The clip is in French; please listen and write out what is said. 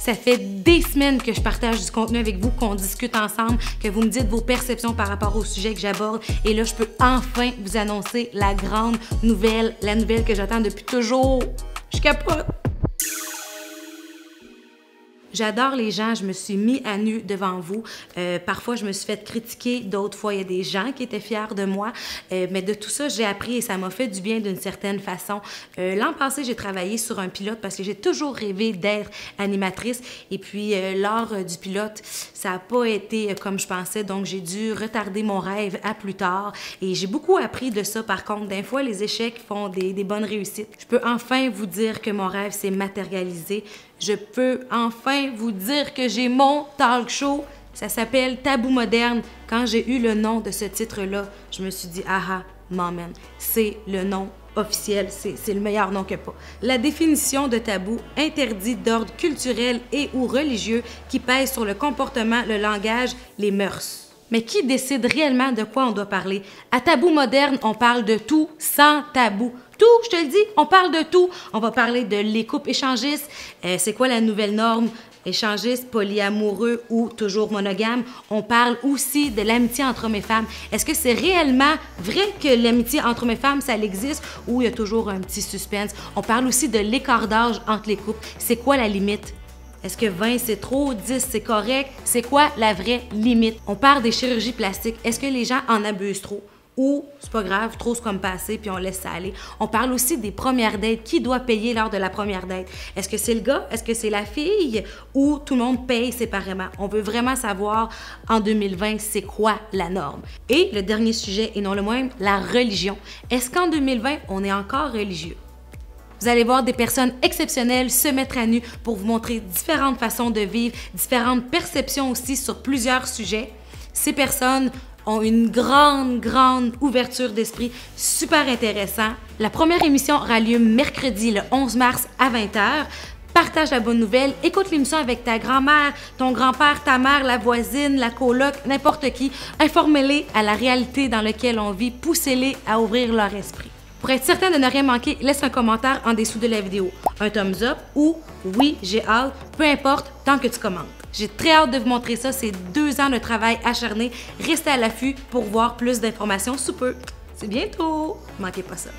Ça fait des semaines que je partage du contenu avec vous, qu'on discute ensemble, que vous me dites vos perceptions par rapport au sujet que j'aborde. Et là, je peux enfin vous annoncer la grande nouvelle, la nouvelle que j'attends depuis toujours. Je capote! J'adore les gens, je me suis mis à nu devant vous. Parfois, je me suis fait critiquer, d'autres fois, il y a des gens qui étaient fiers de moi. Mais de tout ça, j'ai appris et ça m'a fait du bien d'une certaine façon. L'an passé, j'ai travaillé sur un pilote parce que j'ai toujours rêvé d'être animatrice. Et puis, lors du pilote, ça n'a pas été comme je pensais, donc j'ai dû retarder mon rêve à plus tard. Et j'ai beaucoup appris de ça, par contre. Des fois, les échecs font des bonnes réussites. Je peux enfin vous dire que mon rêve s'est matérialisé. Je peux enfin vous dire que j'ai mon talk show. Ça s'appelle Tabou moderne. Quand j'ai eu le nom de ce titre-là, je me suis dit, ah, maman, c'est le nom officiel, c'est le meilleur nom que pas. La définition de tabou, interdit d'ordre culturel et ou religieux qui pèse sur le comportement, le langage, les mœurs. Mais qui décide réellement de quoi on doit parler? À Tabou moderne, on parle de tout sans tabou. Tout, je te le dis, on parle de tout. On va parler de les couples échangistes. C'est quoi la nouvelle norme? Échangiste, polyamoureux ou toujours monogame. On parle aussi de l'amitié entre hommes et femmes. Est-ce que c'est réellement vrai que l'amitié entre hommes et femmes, ça existe ou il y a toujours un petit suspense? On parle aussi de l'écart d'âge entre les couples. C'est quoi la limite? Est-ce que 20 c'est trop, 10 c'est correct? C'est quoi la vraie limite? On parle des chirurgies plastiques. Est-ce que les gens en abusent trop? Ou c'est pas grave, trop c'est comme passé puis on laisse ça aller. On parle aussi des premières dates. Qui doit payer lors de la première date? Est-ce que c'est le gars? Est-ce que c'est la fille? Ou tout le monde paye séparément? On veut vraiment savoir en 2020 c'est quoi la norme. Et le dernier sujet et non le moindre, la religion. Est-ce qu'en 2020 on est encore religieux? Vous allez voir des personnes exceptionnelles se mettre à nu pour vous montrer différentes façons de vivre, différentes perceptions aussi sur plusieurs sujets. Ces personnes ont une grande ouverture d'esprit, super intéressant. La première émission aura lieu mercredi, le 11 mars à 20h. Partage la bonne nouvelle, écoute l'émission avec ta grand-mère, ton grand-père, ta mère, la voisine, la coloc, n'importe qui. Informez-les à la réalité dans laquelle on vit, poussez-les à ouvrir leur esprit. Pour être certain de ne rien manquer, laisse un commentaire en dessous de la vidéo. Un thumbs up ou oui, j'ai hâte, peu importe, tant que tu commentes. J'ai très hâte de vous montrer ça, c'est 2 ans de travail acharné. Restez à l'affût pour voir plus d'informations sous peu. C'est bientôt, manquez pas ça.